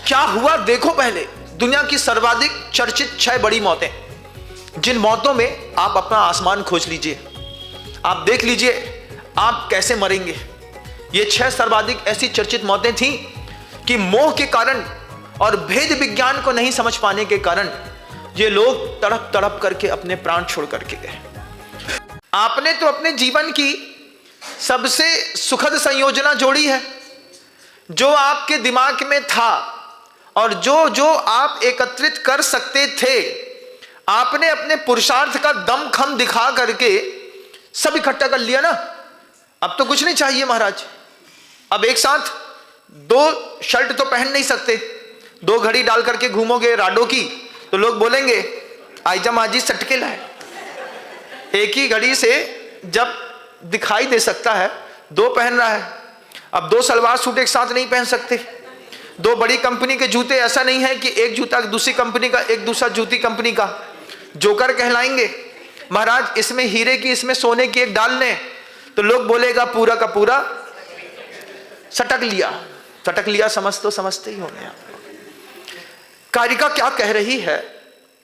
क्या हुआ देखो पहले। दुनिया की सर्वाधिक चर्चित 6 बड़ी मौतें, जिन मौतों में आप अपना आसमान खोज लीजिए, आप देख लीजिए आप कैसे मरेंगे। ये 6 सर्वाधिक ऐसी चर्चित मौतें थीं कि मोह के कारण और भेद विज्ञान को नहीं समझ पाने के कारण ये लोग तड़प तड़प करके अपने प्राण छोड़ करके गए। आपने तो अपने जीवन की सबसे सुखद संयोजना जोड़ी है, जो आपके दिमाग में था और जो जो आप एकत्रित कर सकते थे, आपने अपने पुरुषार्थ का दम खम दिखा करके सब इकट्ठा कर लिया ना। अब तो कुछ नहीं चाहिए महाराज। अब एक साथ 2 शर्ट तो पहन नहीं सकते, 2 घड़ी डाल करके घूमोगे राडो की तो लोग बोलेंगे आइजा माजी सटकेला है। एक ही घड़ी से जब दिखाई दे सकता है 2 पहन रहा है। अब 2 सलवार सूट एक साथ नहीं पहन सकते। 2 बड़ी कंपनी के जूते, ऐसा नहीं है कि एक जूता दूसरी कंपनी का, एक दूसरा जूती कंपनी का, जोकर कहलाएंगे महाराज। इसमें हीरे की, इसमें सोने की एक डाल लें तो लोग बोलेगा पूरा का पूरा सटक लिया। सटक लिया समझ तो समझते ही होंगे आप। कारिका क्या कह रही है?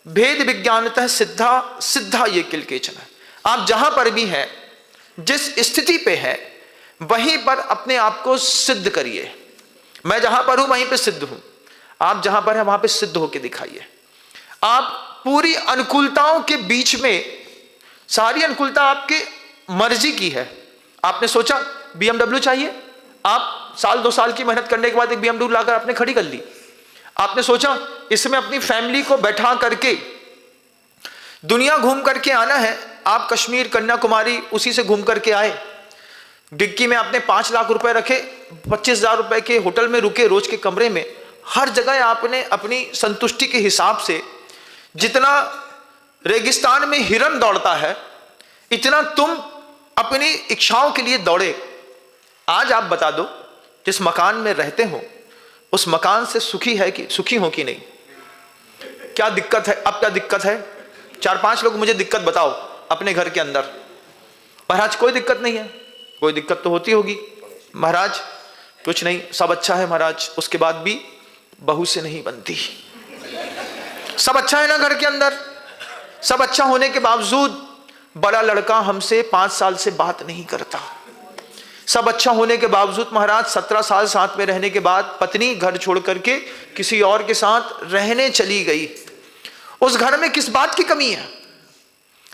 भेद विज्ञानतः सिद्धा सिद्धा ये किल केचन है। आप जहां पर भी हैं, जिस स्थिति पे है, वहीं पर अपने आप को सिद्ध करिए। मैं जहां पर हूं वहीं पे सिद्ध हूं, आप जहां पर हैं वहां पे सिद्ध होकर दिखाइए। आप पूरी अनुकूलताओं के बीच में, सारी अनुकूलता आपके मर्जी की है। आपने सोचा BMW चाहिए, आप 1-2 साल की मेहनत करने के बाद एक BMW लाकर आपने खड़ी कर ली। आपने सोचा इसमें अपनी फैमिली को बैठा करके दुनिया घूम करके आना है, आप कश्मीर कन्याकुमारी उसी से घूम करके आए। डिक्की में आपने 5 लाख रुपए रखे, 25,000 रुपए के होटल में रुके, रोज के कमरे में। हर जगह आपने अपनी संतुष्टि के हिसाब से, जितना रेगिस्तान में हिरन दौड़ता है इतना तुम अपनी इच्छाओं के लिए दौड़े। आज आप बता दो, जिस मकान में रहते हो उस मकान से सुखी हो कि नहीं? क्या दिक्कत है? अब क्या दिक्कत है? 4-5 लोग मुझे दिक्कत बताओ अपने घर के अंदर। महाराज कोई दिक्कत नहीं है। कोई दिक्कत तो होती होगी महाराज। कुछ नहीं, सब अच्छा है महाराज। उसके बाद भी बहू से नहीं बनती। सब अच्छा है ना घर के अंदर? सब अच्छा होने के बावजूद बड़ा लड़का हमसे 5 साल से बात नहीं करता। सब अच्छा होने के बावजूद महाराज 17 साल साथ में रहने के बाद पत्नी घर छोड़ करके किसी और के साथ रहने चली गई। उस घर में किस बात की कमी है?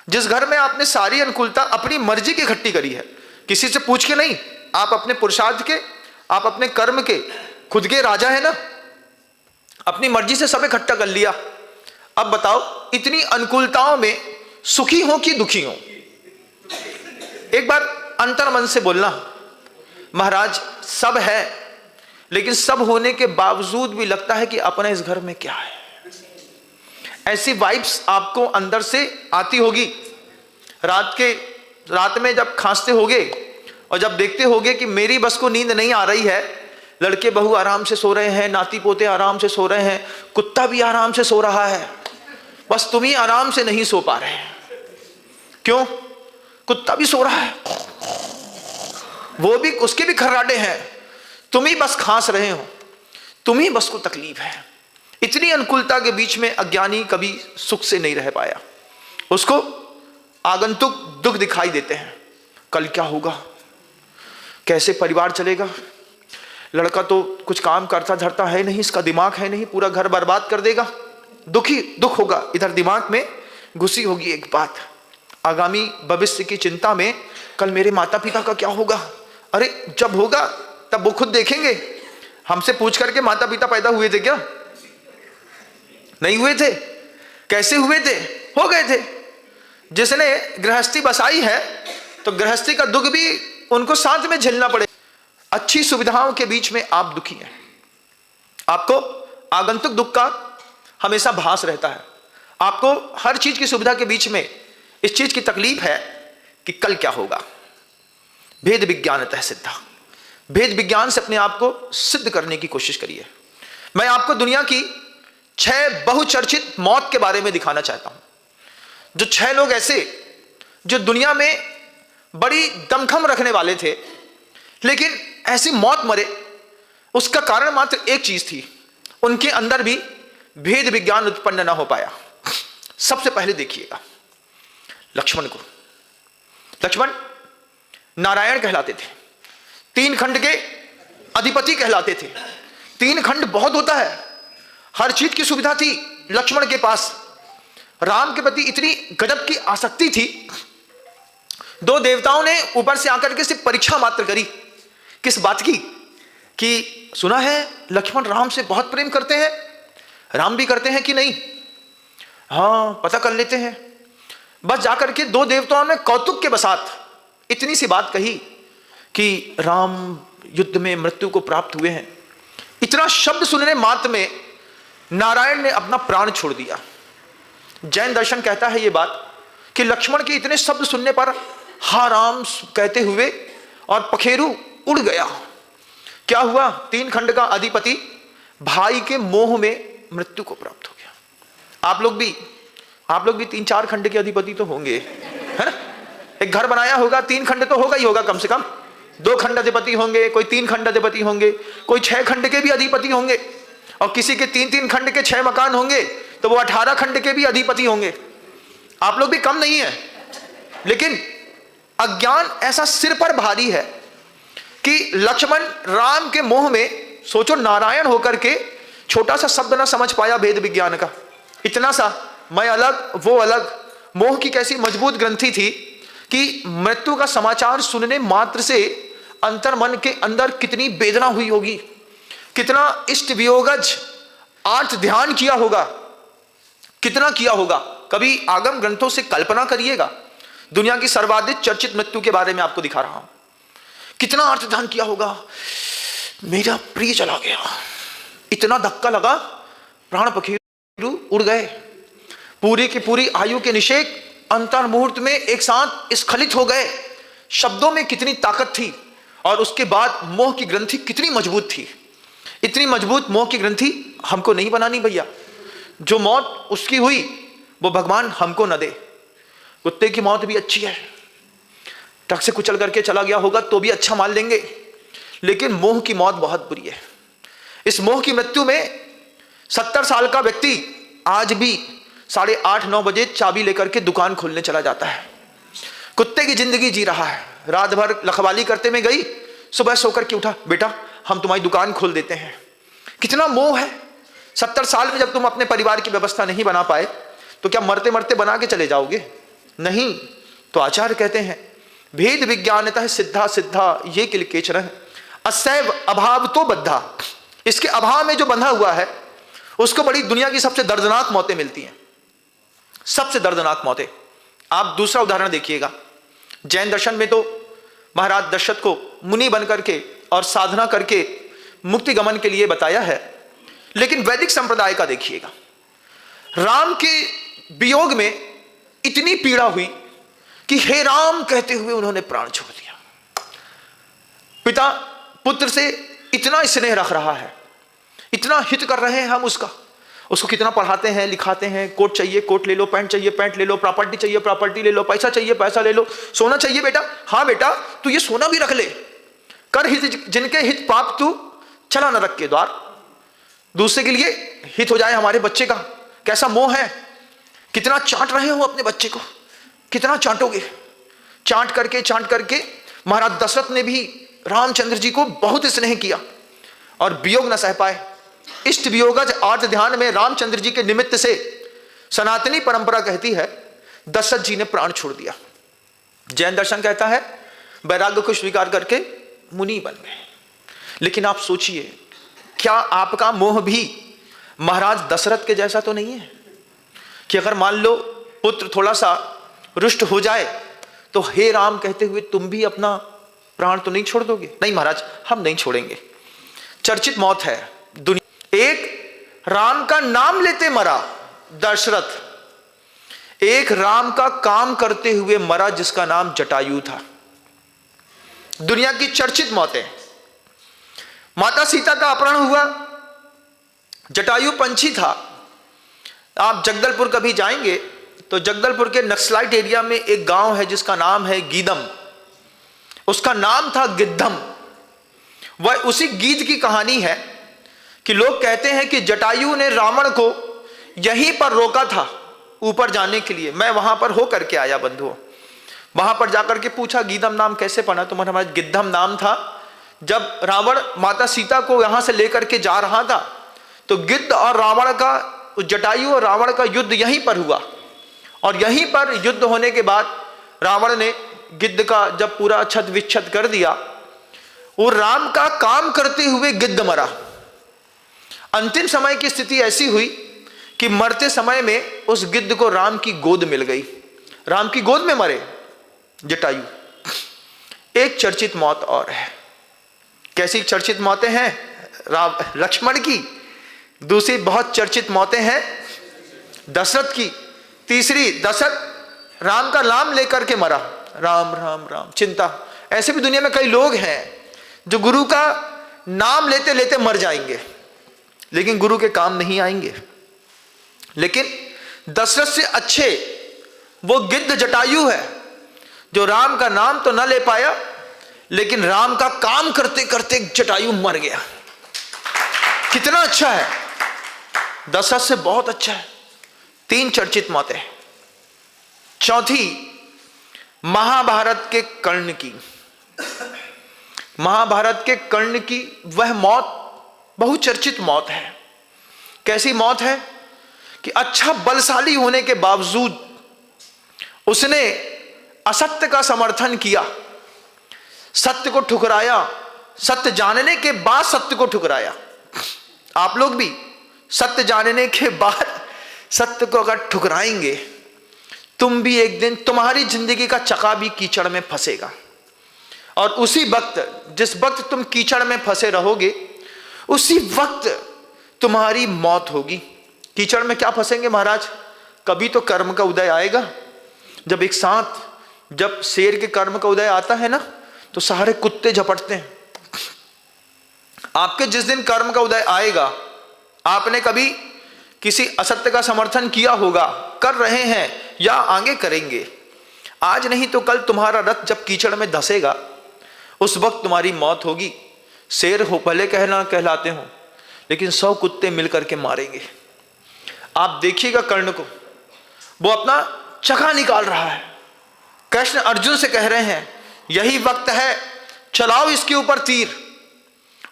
जिस घर में आपने सारी अनुकूलता अपनी मर्जी की इकट्ठी करी है, किसी से पूछ के नहीं, आप अपने पुरुषार्थ के, आप अपने कर्म के खुद के राजा है ना। अपनी मर्जी से सब इकट्ठा कर लिया। अब बताओ इतनी अनुकूलताओं में सुखी हो कि दुखी हो? एक बार अंतर मन से बोलना महाराज सब है, लेकिन सब होने के बावजूद भी लगता है कि अपने इस घर में क्या है। ऐसी वाइब्स आपको अंदर से आती होगी। रात में जब खांसते होगे और जब देखते होगे कि मेरी बस को नींद नहीं आ रही है, लड़के बहू आराम से सो रहे हैं, नाती पोते आराम से सो रहे हैं, कुत्ता भी आराम से सो रहा है, बस तुम ही आराम से नहीं सो पा रहे हैं। क्यों? कुत्ता भी सो रहा है, वो भी, उसके भी खर्राटे हैं, तुम ही बस खांस रहे हो, तुम ही बस को तकलीफ है। इतनी अनुकूलता के बीच में अज्ञानी कभी सुख से नहीं रह पाया। उसको आगंतुक दुख दिखाई देते हैं। कल क्या होगा, कैसे परिवार चलेगा, लड़का तो कुछ काम करता धरता है नहीं, इसका दिमाग है नहीं, पूरा घर बर्बाद कर देगा। दुख होगा। इधर दिमाग में घुसी होगी एक बात, आगामी भविष्य की चिंता में, कल मेरे माता पिता का क्या होगा। अरे जब होगा तब वो खुद देखेंगे। हमसे पूछ करके माता पिता पैदा हुए थे क्या? नहीं हुए थे। कैसे हुए थे? हो गए थे। जिसने गृहस्थी बसाई है तो गृहस्थी का दुख भी उनको साथ में झेलना पड़े। अच्छी सुविधाओं के बीच में आप दुखी हैं, आपको आगंतुक दुख का हमेशा भास रहता है। आपको हर चीज की सुविधा के बीच में इस चीज की तकलीफ है कि कल क्या होगा। भेद विज्ञानतः सिद्धा, भेद विज्ञान से अपने आप को सिद्ध करने की कोशिश करिए। मैं आपको दुनिया की 6 बहुचर्चित मौत के बारे में दिखाना चाहता हूं। जो 6 लोग ऐसे जो दुनिया में बड़ी दमखम रखने वाले थे, लेकिन ऐसी मौत मरे, उसका कारण मात्र एक चीज थी, उनके अंदर भी भेद विज्ञान उत्पन्न ना हो पाया। सबसे पहले देखिएगा लक्ष्मण को। लक्ष्मण नारायण कहलाते थे, 3 खंड के अधिपति कहलाते थे। 3 खंड बहुत होता है, हर चीज की सुविधा थी लक्ष्मण के पास। राम के प्रति इतनी गजब की आसक्ति थी, 2 देवताओं ने ऊपर से आकर के सिर्फ परीक्षा मात्र करी। किस बात की? कि सुना है लक्ष्मण राम से बहुत प्रेम करते हैं, राम भी करते हैं कि नहीं? हाँ, पता कर लेते हैं। बस जाकर के 2 देवताओं ने कौतुक के बसात इतनी सी बात कही कि राम युद्ध में मृत्यु को प्राप्त हुए हैं। इतना शब्द सुनने मात्र में नारायण ने अपना प्राण छोड़ दिया। जैन दर्शन कहता है ये बात कि लक्ष्मण के इतने शब्द सुनने पर हा राम कहते हुए और पखेरु उड़ गया। क्या हुआ? 3 खंड का अधिपति भाई के मोह में मृत्यु को प्राप्त हो गया। आप लोग भी 3-4 खंड के अधिपति तो होंगे, है ना? एक घर बनाया होगा, 3 खंड तो होगा ही होगा, कम से कम 2 खंड अधिपति होंगे, कोई 3 खंड अधिपति होंगे, कोई 6 खंड के भी अधिपति होंगे, और किसी के 3-3 खंड के 6 मकान होंगे तो वो 18 खंड के भी अधिपति होंगे। आप लोग भी कम नहीं है। लेकिन अज्ञान ऐसा सिर पर भारी है कि लक्ष्मण राम के मोह में, सोचो नारायण होकर के छोटा सा शब्द ना समझ पाया भेद विज्ञान का। इतना सा मैं अलग वो अलग, मोह की कैसी मजबूत ग्रंथि थी कि मृत्यु का समाचार सुनने मात्र से अंतर्मन के अंदर कितनी वेदना हुई होगी, कितना इष्ट वियोगज आर्त ध्यान किया होगा, कितना किया होगा। कभी आगम ग्रंथों से कल्पना करिएगा, दुनिया की सर्वाधिक चर्चित मृत्यु के बारे में आपको दिखा रहा हूं, कितना अर्थ ध्यान किया होगा। मेरा प्रिय चला गया, इतना धक्का लगा, प्राण पखेरु उड़ गए, पूरी की पूरी आयु के निषेक अंतर मुहूर्त में एक साथ स्खलित हो गए। शब्दों में कितनी ताकत थी, और उसके बाद मोह की ग्रंथि कितनी मजबूत थी। इतनी मजबूत मोह की ग्रंथि हमको नहीं बनानी भैया। जो मौत उसकी हुई वो भगवान हमको न दे। कुत्ते की मौत भी अच्छी है, ट्रक से कुचल करके चला गया होगा तो भी अच्छा मान लेंगे, लेकिन मोह की मौत बहुत बुरी है। इस मोह की मृत्यु में 70 साल का व्यक्ति आज भी 8:30-9 बजे चाबी लेकर के दुकान खोलने चला जाता है। कुत्ते की जिंदगी जी रहा है, रात भर लखवाली करते में गई, सुबह सोकर के उठा, बेटा हम तुम्हारी दुकान खोल देते हैं। कितना मोह है। 70 साल में जब तुम अपने परिवार की व्यवस्था नहीं बना पाए तो क्या मरते मरते बना के चले जाओगे? नहीं। तो आचार्य कहते हैं भेद विज्ञानतः सिद्धा सिद्धा ये किल केचन असैव अभाव तो बद्धा। इसके अभाव में जो बंधा हुआ है उसको बड़ी दुनिया की सबसे दर्दनाक मौतें मिलती हैं, सबसे दर्दनाक मौतें। आप दूसरा उदाहरण देखिएगा। जैन दर्शन में तो महाराज दशरथ को मुनि बन करके और साधना करके मुक्ति गमन के लिए बताया है, लेकिन वैदिक संप्रदाय का देखिएगा। राम के वियोग में इतनी पीड़ा हुई कि हे राम कहते हुए उन्होंने प्राण छोड़ दिया। पिता पुत्र से इतना स्नेह रख रहा है, इतना हित कर रहे हैं हम उसको कितना पढ़ाते हैं लिखाते हैं, कोट चाहिए कोट ले लो, पैंट चाहिए पैंट ले लो, प्रॉपर्टी चाहिए प्रॉपर्टी ले लो, पैसा चाहिए पैसा ले लो, सोना चाहिए बेटा, हाँ बेटा तू ये सोना भी रख ले, कर हित जिनके हित पाप तू चला न रख के द्वार। दूसरे के लिए हित हो जाए हमारे बच्चे का। कैसा मोह है। कितना चाट रहे हो अपने बच्चे को, कितना चाटोगे। चाट करके महाराज दशरथ ने भी रामचंद्र जी को बहुत स्नेह किया और वियोग न सह पाए। इष्ट वियोगज आर्त ध्यान में रामचंद्र जी के निमित्त से सनातनी परंपरा कहती है दशरथ जी ने प्राण छोड़ दिया। जैन दर्शन कहता है वैराग्य को स्वीकार करके मुनि बन गए। लेकिन आप सोचिए, क्या आपका मोह भी महाराज दशरथ के जैसा तो नहीं है कि अगर मान लो पुत्र थोड़ा सा रुष्ट हो जाए तो हे राम कहते हुए तुम भी अपना प्राण तो नहीं छोड़ दोगे? नहीं महाराज, हम नहीं छोड़ेंगे। चर्चित मौत है दुनिया। एक राम का नाम लेते मरा दशरथ, एक राम का काम करते हुए मरा जिसका नाम जटायु था। दुनिया की चर्चित मौतें। माता सीता का अपहरण हुआ, जटायु पंछी था। आप जगदलपुर कभी जाएंगे तो जगदलपुर के नक्सलाइट एरिया में एक गांव है जिसका नाम है गीदम, उसका नाम था गिद्धम। वह उसी गीत की कहानी है कि लोग कहते हैं कि जटायु ने रावण को यहीं पर रोका था ऊपर जाने के लिए। मैं वहां पर हो करके आया बंधुओं, वहां पर जाकर के पूछा गीधम नाम कैसे पढ़ा, तो हमारा गिद्धम नाम था। जब रावण माता सीता को यहां से लेकर के जा रहा था तो गिद्ध और रावण का, जटायु और रावण का युद्ध यहीं पर हुआ। और यहीं पर युद्ध होने के बाद रावण ने गिद्ध का जब पूरा छत विच्छत कर दिया, वो राम का काम करते हुए गिद्ध मरा। अंतिम समय की स्थिति ऐसी हुई कि मरते समय में उस गिद्ध को राम की गोद मिल गई, राम की गोद में मरे जटायु। एक चर्चित मौत और है। कैसी चर्चित मौतें हैं? लक्ष्मण की। दूसरी बहुत चर्चित मौतें हैं दशरथ की। तीसरी, दशरथ राम का नाम लेकर के मरा, राम राम राम चिंता। ऐसे भी दुनिया में कई लोग हैं जो गुरु का नाम लेते लेते मर जाएंगे लेकिन गुरु के काम नहीं आएंगे। लेकिन दशरथ से अच्छे वो गिद्ध जटायु है जो राम का नाम तो न ले पाया लेकिन राम का काम करते करते जटायु मर गया। कितना अच्छा है, दशरथ से बहुत अच्छा है। 3 चर्चित मौतें। चौथी, महाभारत के कर्ण की। महाभारत के कर्ण की वह मौत बहुचर्चित मौत है। कैसी मौत है कि अच्छा बलशाली होने के बावजूद उसने असत्य का समर्थन किया, सत्य को ठुकराया, सत्य जानने के बाद सत्य को ठुकराया। आप लोग भी सत्य जानने के बाद सत्य को अगर ठुकराएंगे, तुम भी एक दिन, तुम्हारी जिंदगी का चक्का भी कीचड़ में फंसेगा। और उसी वक्त, जिस वक्त तुम कीचड़ में फंसे रहोगे, उसी वक्त तुम्हारी मौत होगी। कीचड़ में क्या फंसेंगे महाराज? कभी तो कर्म का उदय आएगा। जब एक साथ, जब शेर के कर्म का उदय आता है ना, तो सारे कुत्ते झपटते हैं। आपके जिस दिन कर्म का उदय आएगा, आपने कभी किसी असत्य का समर्थन किया होगा, कर रहे हैं या आगे करेंगे, आज नहीं तो कल तुम्हारा रथ जब कीचड़ में धसेगा, उस वक्त तुम्हारी मौत होगी। शेर हो भले कहलाते हो, लेकिन 100 कुत्ते मिलकर के मारेंगे। आप देखिएगा कर्ण को, वो अपना चक्का निकाल रहा है। कृष्ण अर्जुन से कह रहे हैं यही वक्त है, चलाओ इसके ऊपर तीर।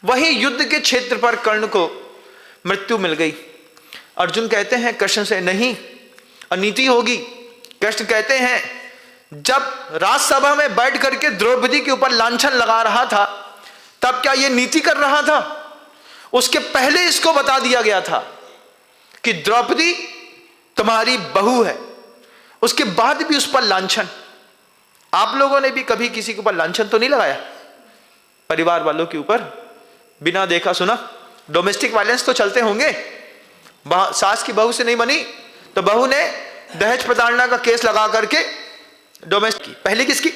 वही युद्ध के क्षेत्र पर कर्ण को मृत्यु मिल गई। अर्जुन कहते हैं कृष्ण से, नहीं, अनीति होगी। कृष्ण कहते हैं जब राजसभा में बैठ करके द्रौपदी के ऊपर लांछन लगा रहा था, तब क्या ये नीति कर रहा था? उसके पहले इसको बता दिया गया था कि द्रौपदी तुम्हारी बहू है। उसके बाद भी उस पर लांछन। आप लोगों ने भी कभी किसी के ऊपर लांछन तो नहीं लगाया? परिवार वालों के ऊपर बिना देखा सुना? डोमेस्टिक वायलेंस तो चलते होंगे। सास की बहू से नहीं बनी तो बहू ने दहेज प्रताड़ना का केस लगा करके डोमेस्टिक की। पहली किसकी?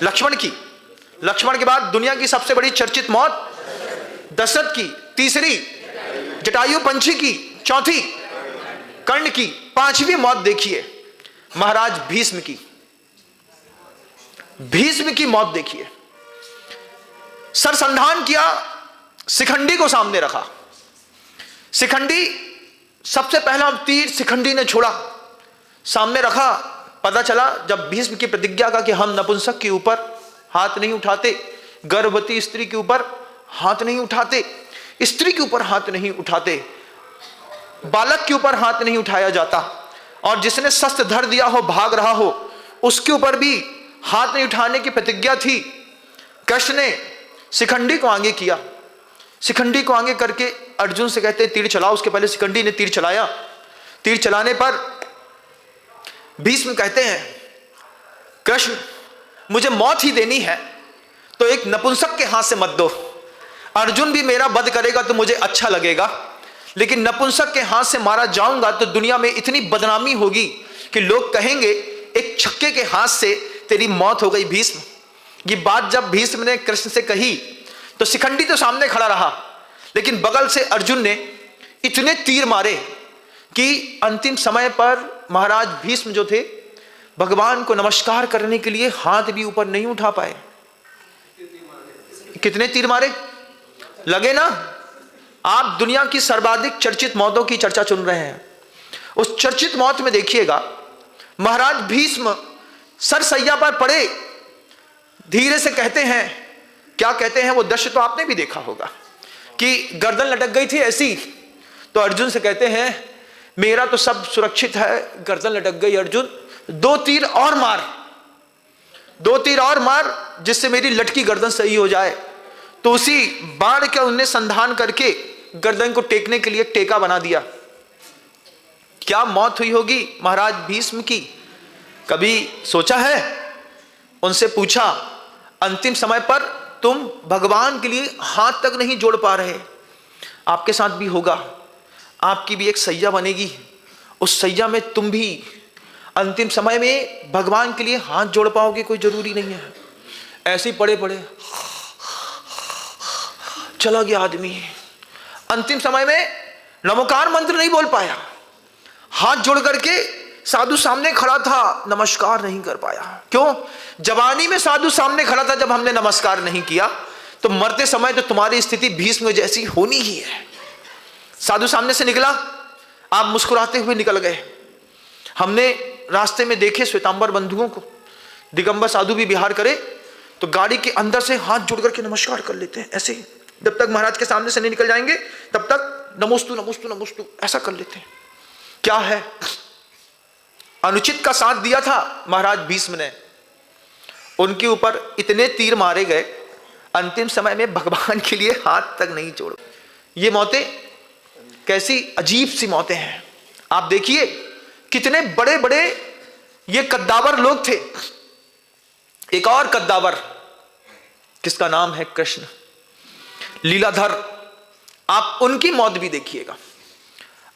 लक्ष्मण की। लक्ष्मण के बाद दुनिया की सबसे बड़ी चर्चित मौत दशरथ की। तीसरी जटायु पंछी की। चौथी कर्ण की। 5वीं मौत देखिए महाराज भीष्म की। भीष्म की मौत देखिए। सरसंधान किया, शिखंडी को सामने रखा। शिखंडी, सबसे पहला तीर शिखंडी ने छोड़ा, सामने रखा। पता चला जब भीष्म की प्रतिज्ञा का कि हम नपुंसक के ऊपर हाथ नहीं उठाते, गर्भवती स्त्री के ऊपर हाथ नहीं उठाते, स्त्री के ऊपर हाथ नहीं उठाते, बालक के ऊपर हाथ नहीं उठाया जाता, और जिसने शस्त्र धर दिया हो, भाग रहा हो, उसके ऊपर भी हाथ नहीं उठाने की प्रतिज्ञा थी। कृष्ण ने शिखंडी को आगे किया। शिखंडी को आगे करके अर्जुन से कहते तीर चलाओ। उसके पहले शिखंडी ने तीर चलाया। तीर चलाने पर भीष्म कहते हैं कृष्ण मुझे मौत ही देनी है तो एक नपुंसक के हाथ से मत दो। अर्जुन भी मेरा वध करेगा तो मुझे अच्छा लगेगा, लेकिन नपुंसक के हाथ से मारा जाऊंगा तो दुनिया में इतनी बदनामी होगी कि लोग कहेंगे एक छक्के के हाथ से तेरी मौत हो गई भीष्म। ये बात जब भीष्म ने कृष्ण से कही तो शिखंडी तो सामने खड़ा रहा, लेकिन बगल से अर्जुन ने इतने तीर मारे कि अंतिम समय पर महाराज भीष्म जो थे भगवान को नमस्कार करने के लिए हाथ भी ऊपर नहीं उठा पाए। कितने तीर मारे? लगे ना? आप दुनिया की सर्वाधिक चर्चित मौतों की चर्चा चुन रहे हैं। उस चर्चित मौत में देखिएगा, महाराज भीष्म सरसैया पर पड़े, धीरे से कहते हैं, क्या कहते हैं वो दृश्य तो आपने भी देखा होगा कि गर्दन लटक गई थी ऐसी, तो अर्जुन से कहते हैं मेरा तो सब सुरक्षित है, गर्दन लटक गई अर्जुन, 2 तीर और मार, 2 तीर और मार जिससे मेरी लटकी गर्दन सही हो जाए। तो उसी बाण का उन्हें संधान करके गर्दन को टेकने के लिए टेका बना दिया। क्या मौत हुई होगी महाराज भीष्म की, कभी सोचा है? उनसे पूछा, अंतिम समय पर तुम भगवान के लिए हाथ तक नहीं जोड़ पा रहे, आपके साथ भी होगा, आपकी भी एक सैया बनेगी, उस सैया में तुम भी अंतिम समय में भगवान के लिए हाथ जोड़ पाओगे, कोई जरूरी नहीं है। ऐसे ही पड़े पड़े चला गया आदमी, अंतिम समय में नमोकार मंत्र नहीं बोल पाया, हाथ जोड़ करके साधु सामने खड़ा था, नमस्कार नहीं कर पाया। क्यों? जवानी में साधु सामने खड़ा था, जब हमने नमस्कार नहीं किया तो मरते समय तो तुम्हारी स्थिति भीष्म जैसी होनी ही है। साधु सामने से निकला, आप मुस्कुराते हुए निकल गए। हमने रास्ते में देखे श्वेतांबर बंधुओं को, दिगंबर साधु भी विहार करे तो गाड़ी के अंदर से हाथ जोड़ करके नमस्कार कर लेते हैं, ऐसे ही जब तक महाराज के सामने से नहीं निकल जाएंगे तब तक नमोस्तु नमोस्तु नमोस्तु ऐसा कर लेते हैं। क्या है? अनुचित का साथ दिया था महाराज भीष्म ने, उनके ऊपर इतने तीर मारे गए, अंतिम समय में भगवान के लिए हाथ तक नहीं जोड़। ये मौतें कैसी अजीब सी मौतें हैं। आप देखिए कितने बड़े बड़े ये कद्दावर लोग थे। एक और कद्दावर, किसका नाम है कृष्ण लीलाधर, आप उनकी मौत भी देखिएगा।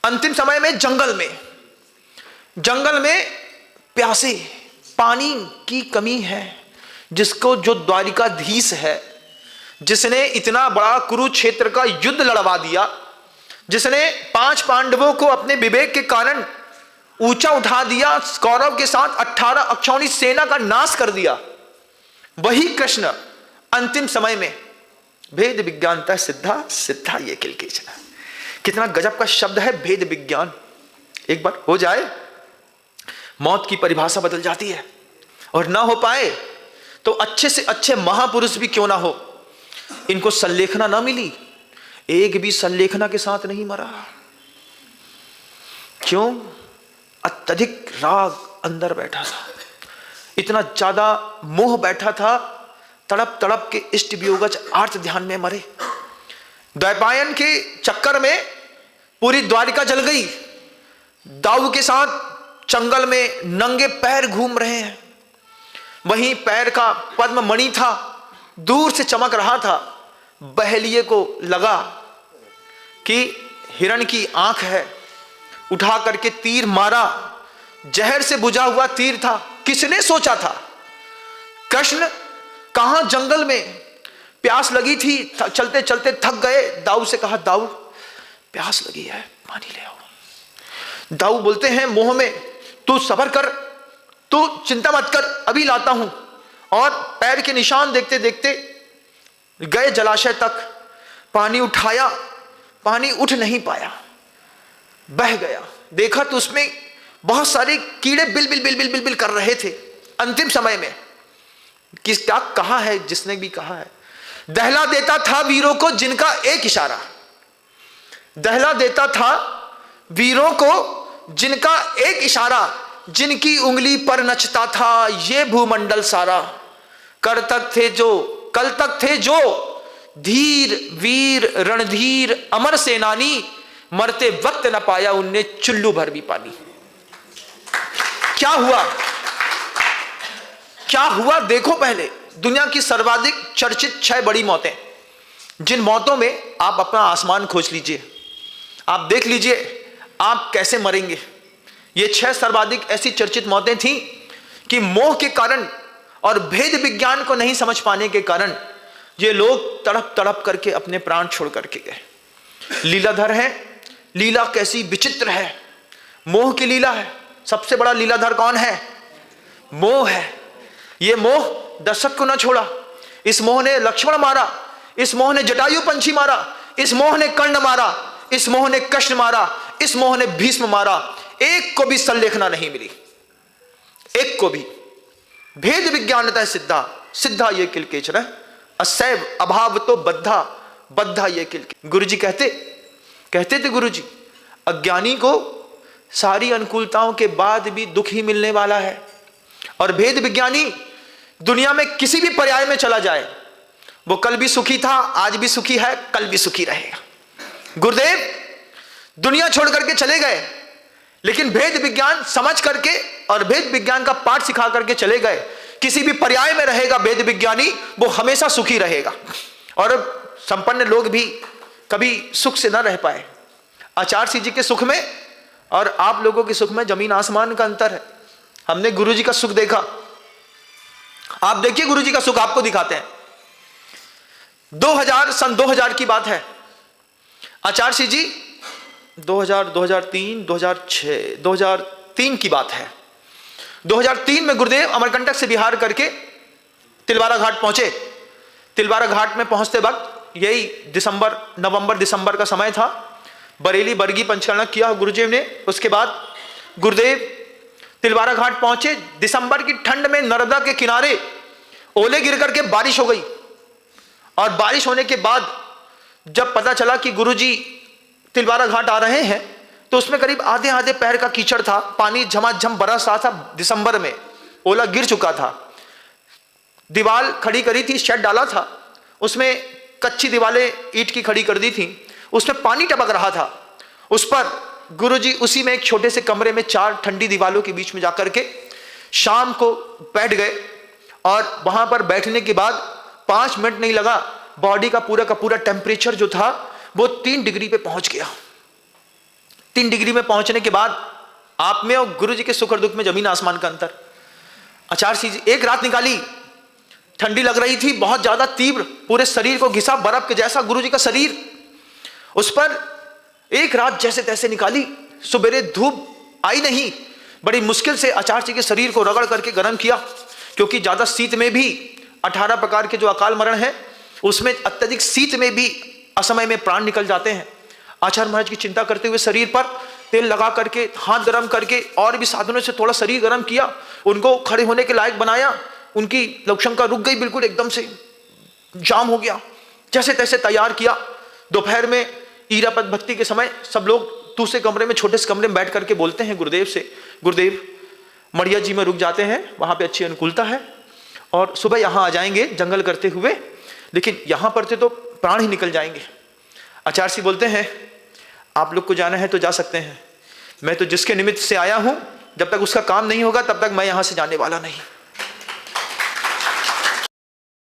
अंतिम समय में जंगल में प्यासे, पानी की कमी है, जिसको जो द्वारिकाधीश है, जिसने इतना बड़ा कुरुक्षेत्र का युद्ध लड़वा दिया, जिसने 5 पांडवों को अपने विवेक के कारण ऊंचा उठा दिया, कौरव के साथ 18 अक्षौणी सेना का नाश कर दिया, वही कृष्ण अंतिम समय में भेद विज्ञानता सिद्धा सिद्धा ये किलकेचना। कितना गजब का शब्द है भेद विज्ञान। एक बार हो जाए मौत की परिभाषा बदल जाती है, और ना हो पाए तो अच्छे से अच्छे महापुरुष भी क्यों ना हो, इनको संलेखना ना मिली, एक भी संलेखना के साथ नहीं मरा। क्यों? अत्यधिक राग अंदर बैठा था, इतना ज्यादा मोह बैठा था, तड़प तड़प के इष्ट वियोगज आर्त ध्यान में मरे। द्वैपायन के चक्कर में पूरी द्वारिका जल गई। दाऊ के साथ जंगल में नंगे पैर घूम रहे हैं, वहीं पैर का पद्म मणि था, दूर से चमक रहा था। बहेलिए को लगा कि हिरण की आंख है, उठा करके तीर मारा, जहर से बुझा हुआ तीर था। किसने सोचा था? कृष्ण कहां जंगल में प्यास लगी थी, चलते चलते थक गए, दाऊ से कहा दाऊ प्यास लगी है, पानी ले आओ। दाऊ बोलते हैं मोह में, तू सब्र कर, तू चिंता मत कर, अभी लाता हूं। और पैर के निशान देखते देखते गए जलाशय तक, पानी उठाया, पानी उठ नहीं पाया, बह गया। देखा तो उसमें बहुत सारे कीड़े bill bill bill bill bill bill कर रहे थे। अंतिम समय में किस क्या कहा है, जिसने भी कहा है, दहला देता था वीरों को जिनका एक इशारा, दहला देता था वीरों को जिनका एक इशारा, जिनकी उंगली पर नचता था ये भूमंडल सारा। कल तक थे जो धीर वीर रणधीर अमर सेनानी, मरते वक्त न पाया उनने चुल्लू भर भी पानी। क्या हुआ? क्या हुआ देखो पहले। दुनिया की सर्वाधिक चर्चित 6 बड़ी मौतें, जिन मौतों में आप अपना आसमान खोज लीजिए, आप देख लीजिए आप कैसे मरेंगे। ये 6 सर्वाधिक ऐसी चर्चित मौतें थीं कि मोह के कारण और भेद विज्ञान को नहीं समझ पाने के कारण ये लोग तड़प तड़प करके अपने प्राण छोड़ करके गए। लीलाधर है, लीला कैसी विचित्र है, मोह की लीला है। सबसे बड़ा लीलाधर कौन है? मोह है। ये मोह दशरथ को न छोड़ा, इस मोह ने लक्ष्मण मारा, इस मोह ने जटायु पंछी मारा, इस मोह ने कर्ण मारा, इस मोह ने कृष्ण मारा, इस मोह ने भीष्म मारा, एक को भी संलेखना नहीं मिली, एक को भी। भेद विज्ञानतः सिद्धा, सिद्धा ये किल केचन असैव अभाव तो बद्धा, बद्धा ये किल। गुरु जी कहते थे गुरु जी, अज्ञानी को सारी अनुकूलताओं के बाद भी दुख ही मिलने वाला है, और भेद विज्ञानी दुनिया में किसी भी पर्याय में चला जाए, वो कल भी सुखी था, आज भी सुखी है, कल भी सुखी रहेगा। गुरुदेव दुनिया छोड़ करके चले गए, लेकिन भेद विज्ञान समझ करके और भेद विज्ञान का पाठ सिखा करके चले गए। किसी भी पर्याय में रहेगा भेद विज्ञानी, वो हमेशा सुखी रहेगा। और संपन्न लोग भी कभी सुख से ना रह पाए। आचार्य सिंह जी के सुख में और आप लोगों के सुख में जमीन आसमान का अंतर है। हमने गुरु जी का सुख देखा, आप देखिए गुरु जी का सुख आपको दिखाते हैं। सन 2000 की बात है। आचार्य सिंह जी 2000, 2003, 2006, 2003 की बात है। 2003 में गुरुदेव अमरकंटक से विहार करके तिलवारा घाट पहुंचे। तिलवारा घाट में पहुंचते वक्त यही नवंबर दिसंबर का समय था। बरेली बरगी पंचकर्णा किया गुरुदेव ने। उसके बाद गुरुदेव तिलवारा घाट पहुंचे। दिसंबर की ठंड में नर्मदा के किनारे ओले गिर करके बारिश हो गई, और बारिश होने के बाद जब पता चला कि गुरुजी तिलवारा घाट आ रहे हैं, तो उसमें करीब आधे आधे पैर का कीचड़ था, पानी झमाझम बरस रहा था। दिसंबर में ओला गिर चुका था। दीवार खड़ी करी थी, शेड डाला था, उसमें कच्ची दीवारें ईंट की खड़ी कर दी थी, उसमें पानी टपक रहा था। उस पर गुरुजी उसी में एक छोटे से कमरे में 4 ठंडी दीवारों के बीच में जाकर के शाम को बैठ गए, और वहां पर बैठने के बाद 5 मिनट नहीं लगा, बॉडी का पूरा टेम्परेचर जो था वो 3 डिग्री पे पहुंच गया। 3 डिग्री में पहुंचने के बाद आप में और गुरु जी के सुख और दुख में जमीन आसमान का अंतर। आचार्य सिंह जी एक रात निकाली, ठंडी लग रही थी बहुत ज्यादा तीव्र, पूरे शरीर को घिसा, बर्फ के जैसा गुरु जी का शरीर। उस पर एक रात जैसे तैसे निकाली। सुबेरे धूप आई नहीं, बड़ी मुश्किल से आचार्य जी के शरीर को रगड़ करके गर्म किया, क्योंकि ज्यादा शीत में भी 18 प्रकार के जो अकाल मरण है, उसमें अत्यधिक शीत में भी असमय में प्राण निकल जाते हैं। आचार्य महाराज की चिंता करते हुए शरीर पर तेल लगा करके, हाथ गर्म करके, और भी साधनों से थोड़ा शरीर गर्म किया, उनको खड़े होने के लायक बनाया। उनकी लवशंका रुक गई, बिल्कुल एकदम से जाम हो गया। जैसे तैसे तैयार किया। दोपहर में ईरापद भक्ति के समय सब लोग दूसरे कमरे में, छोटे से कमरे में बैठ करके बोलते हैं गुरुदेव से, गुरुदेव मड़िया जी में रुक जाते हैं, वहां पे अच्छी अनुकूलता है, और सुबह यहाँ आ जाएंगे जंगल करते हुए, लेकिन यहाँ पर तो प्राण ही निकल जाएंगे। आचार्य सिंह बोलते हैं, आप लोग को जाना है तो जा सकते हैं, मैं तो जिसके निमित्त से आया हूं, जब तक उसका काम नहीं होगा तब तक मैं यहां से जाने वाला नहीं।